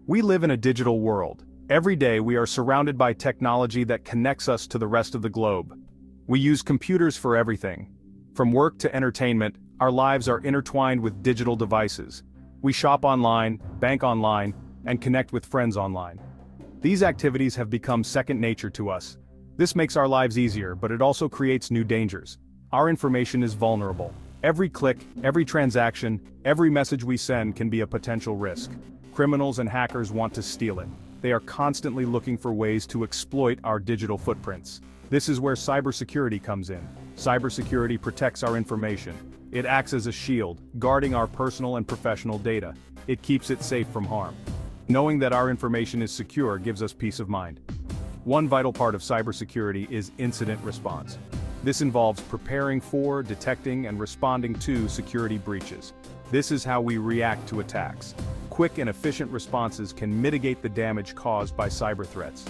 We live in a digital world. Every day we are surrounded by technology that connects us to the rest of the globe. We use computers for everything. From work to entertainment, our lives are intertwined with digital devices. We shop online, bank online, and connect with friends online. These activities have become second nature to us. This makes our lives easier, but it also creates new dangers. Our information is vulnerable. Every click, every transaction, every message we send can be a potential risk. Criminals and hackers want to steal it. They are constantly looking for ways to exploit our digital footprints. This is where cybersecurity comes in. Cybersecurity protects our information. It acts as a shield, guarding our personal and professional data. It keeps it safe from harm. Knowing that our information is secure gives us peace of mind. One vital part of cybersecurity is incident response. This involves preparing for, detecting, and responding to security breaches. This is how we react to attacks. Quick and efficient responses can mitigate the damage caused by cyber threats.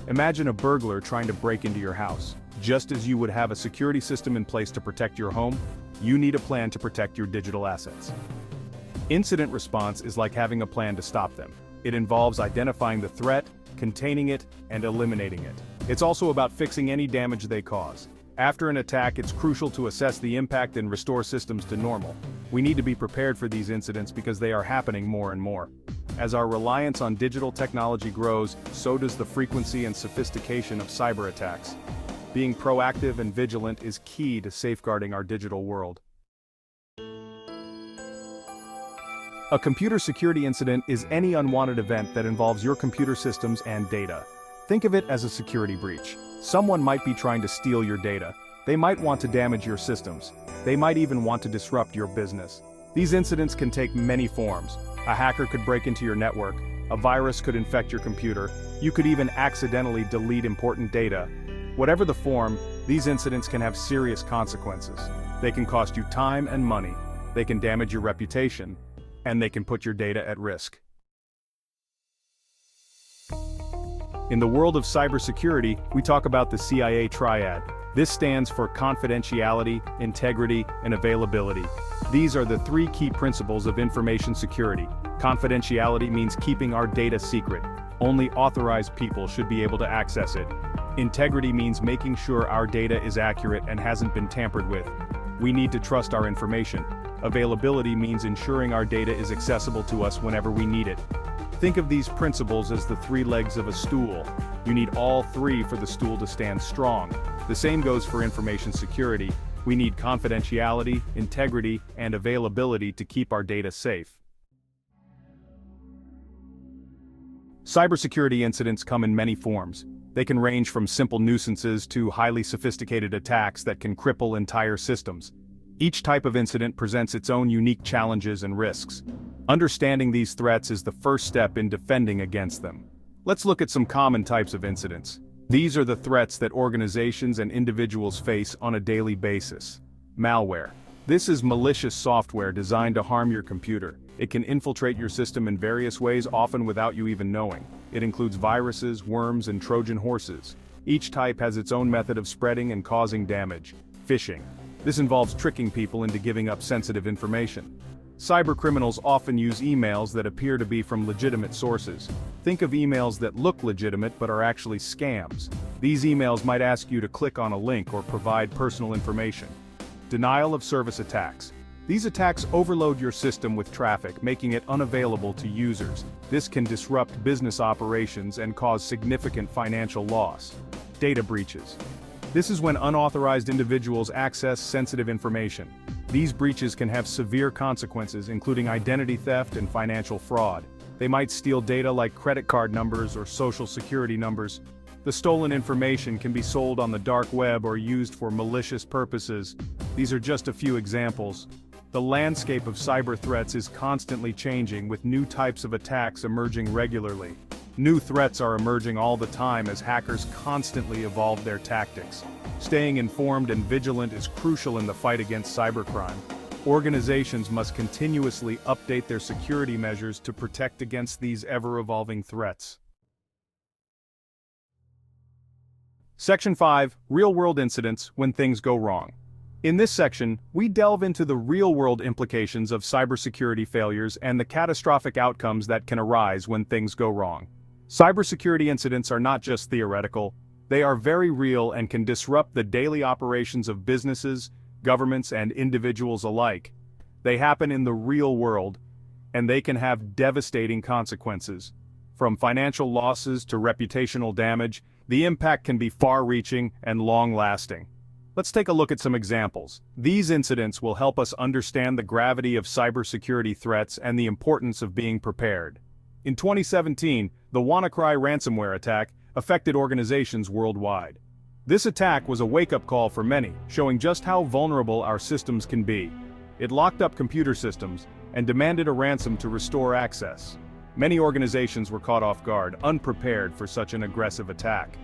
Imagine a burglar trying to break into your house. Just as you would have a security system in place to protect your home, you need a plan to protect your digital assets. Incident response is like having a plan to stop them. It involves identifying the threat, containing it, and eliminating it. It's also about fixing any damage they cause. After an attack, it's crucial to assess the impact and restore systems to normal. We need to be prepared for these incidents because they are happening more and more. As our reliance on digital technology grows, so does the frequency and sophistication of cyber attacks. Being proactive and vigilant is key to safeguarding our digital world. A computer security incident is any unwanted event that involves your computer systems and data. Think of it as a security breach. Someone might be trying to steal your data. They might want to damage your systems. They might even want to disrupt your business. These incidents can take many forms. A hacker could break into your network. A virus could infect your computer. You could even accidentally delete important data. Whatever the form, these incidents can have serious consequences. They can cost you time and money. They can damage your reputation. And they can put your data at risk. In the world of cybersecurity, we talk about the CIA triad. This stands for confidentiality, integrity, and availability. These are the three key principles of information security. Confidentiality means keeping our data secret. Only authorized people should be able to access it. Integrity means making sure our data is accurate and hasn't been tampered with. We need to trust our information. Availability means ensuring our data is accessible to us whenever we need it. Think of these principles as the three legs of a stool. You need all three for the stool to stand strong. The same goes for information security. We need confidentiality, integrity, and availability to keep our data safe. Cybersecurity incidents come in many forms. They can range from simple nuisances to highly sophisticated attacks that can cripple entire systems. Each type of incident presents its own unique challenges and risks. Understanding these threats is the first step in defending against them. Let's look at some common types of incidents. These are the threats that organizations and individuals face on a daily basis. Malware. This is malicious software designed to harm your computer. It can infiltrate your system in various ways, often without you even knowing. It includes viruses, worms, and Trojan horses. Each type has its own method of spreading and causing damage. Phishing. This involves tricking people into giving up sensitive information. Cybercriminals often use emails that appear to be from legitimate sources. Think of emails that look legitimate but are actually scams. These emails might ask you to click on a link or provide personal information. Denial of service attacks. These attacks overload your system with traffic, making it unavailable to users. This can disrupt business operations and cause significant financial loss. Data breaches. This is when unauthorized individuals access sensitive information. These breaches can have severe consequences, including identity theft and financial fraud. They might steal data like credit card numbers or social security numbers. The stolen information can be sold on the dark web or used for malicious purposes. These are just a few examples. The landscape of cyber threats is constantly changing, with new types of attacks emerging regularly. New threats are emerging all the time as hackers constantly evolve their tactics. Staying informed and vigilant is crucial in the fight against cybercrime. Organizations must continuously update their security measures to protect against these ever-evolving threats. Section 5. Real-world incidents when things go wrong. In this section, we delve into the real-world implications of cybersecurity failures and the catastrophic outcomes that can arise when things go wrong. Cybersecurity incidents are not just theoretical, they are very real and can disrupt the daily operations of businesses, governments, and individuals alike. They happen in the real world, and they can have devastating consequences. From financial losses to reputational damage, the impact can be far-reaching and long-lasting. Let's take a look at some examples. These incidents will help us understand the gravity of cybersecurity threats and the importance of being prepared. In 2017, the WannaCry ransomware attack affected organizations worldwide. This attack was a wake-up call for many, showing just how vulnerable our systems can be. It locked up computer systems and demanded a ransom to restore access. Many organizations were caught off guard, unprepared for such an aggressive attack.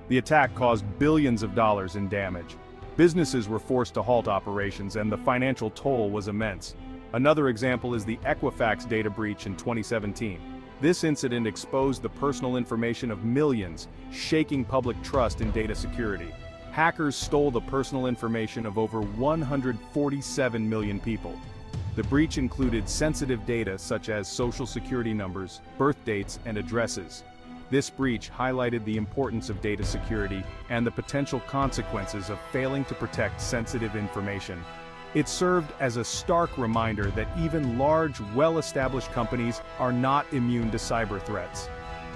The attack caused billions of dollars in damage. Businesses were forced to halt operations and the financial toll was immense. Another example is the Equifax data breach in 2017. This incident exposed the personal information of millions, shaking public trust in data security. Hackers stole the personal information of over 147 million people. The breach included sensitive data such as social security numbers, birth dates, and addresses. This breach highlighted the importance of data security and the potential consequences of failing to protect sensitive information. It served as a stark reminder that even large, well-established companies are not immune to cyber threats.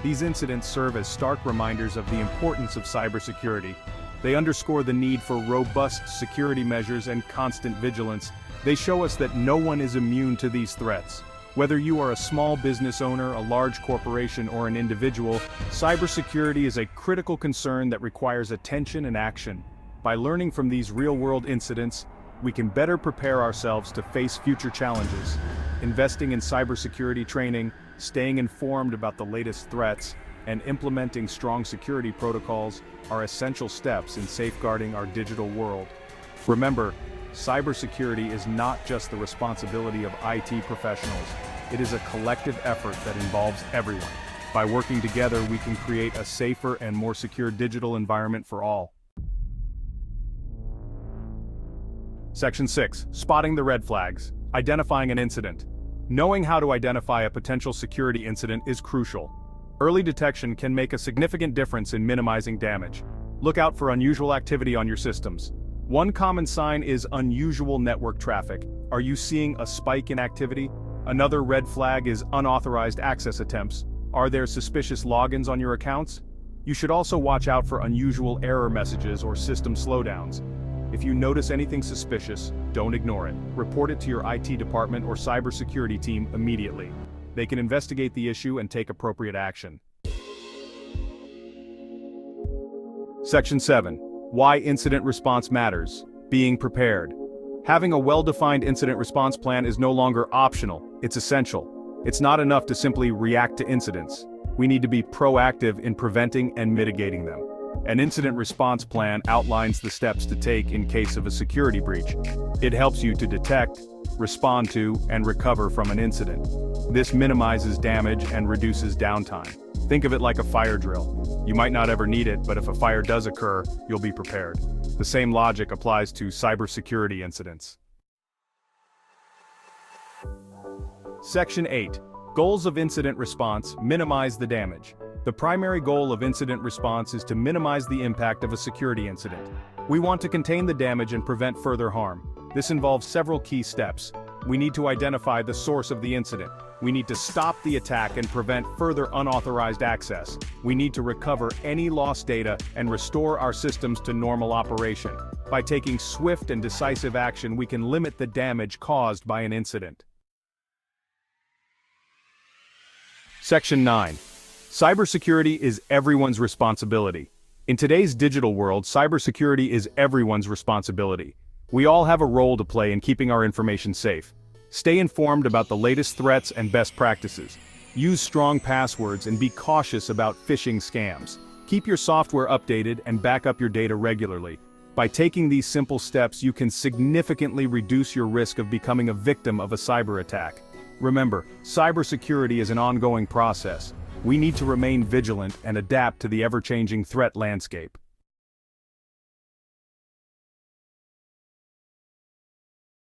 These incidents serve as stark reminders of the importance of cybersecurity. They underscore the need for robust security measures and constant vigilance. They show us that no one is immune to these threats. Whether you are a small business owner, a large corporation, or an individual, cybersecurity is a critical concern that requires attention and action. By learning from these real-world incidents, we can better prepare ourselves to face future challenges. Investing in cybersecurity training, staying informed about the latest threats, and implementing strong security protocols are essential steps in safeguarding our digital world. Remember, cybersecurity is not just the responsibility of IT professionals. It is a collective effort that involves everyone. By working together, we can create a safer and more secure digital environment for all. Section 6. Spotting the red flags. Identifying an incident. Knowing how to identify a potential security incident is crucial. Early detection can make a significant difference in minimizing damage. Look out for unusual activity on your systems. One common sign is unusual network traffic. Are you seeing a spike in activity? Another red flag is unauthorized access attempts. Are there suspicious logins on your accounts? You should also watch out for unusual error messages or system slowdowns. If you notice anything suspicious, don't ignore it. Report it to your IT department or cybersecurity team immediately. They can investigate the issue and take appropriate action. Section 7. Why incident response matters. Being prepared. Having a well-defined incident response plan is no longer optional, it's essential. It's not enough to simply react to incidents. We need to be proactive in preventing and mitigating them. An incident response plan outlines the steps to take in case of a security breach. It helps you to detect, respond to, and recover from an incident. This minimizes damage and reduces downtime. Think of it like a fire drill. You might not ever need it, but if a fire does occur, you'll be prepared. The same logic applies to cybersecurity incidents. Section 8. Goals of incident response: minimize the damage. The primary goal of incident response is to minimize the impact of a security incident. We want to contain the damage and prevent further harm. This involves several key steps. We need to identify the source of the incident. We need to stop the attack and prevent further unauthorized access. We need to recover any lost data and restore our systems to normal operation. By taking swift and decisive action, we can limit the damage caused by an incident. Section 9. Cybersecurity is everyone's responsibility. In today's digital world, cybersecurity is everyone's responsibility. We all have a role to play in keeping our information safe. Stay informed about the latest threats and best practices. Use strong passwords and be cautious about phishing scams. Keep your software updated and back up your data regularly. By taking these simple steps, you can significantly reduce your risk of becoming a victim of a cyber attack. Remember, cybersecurity is an ongoing process. We need to remain vigilant and adapt to the ever-changing threat landscape.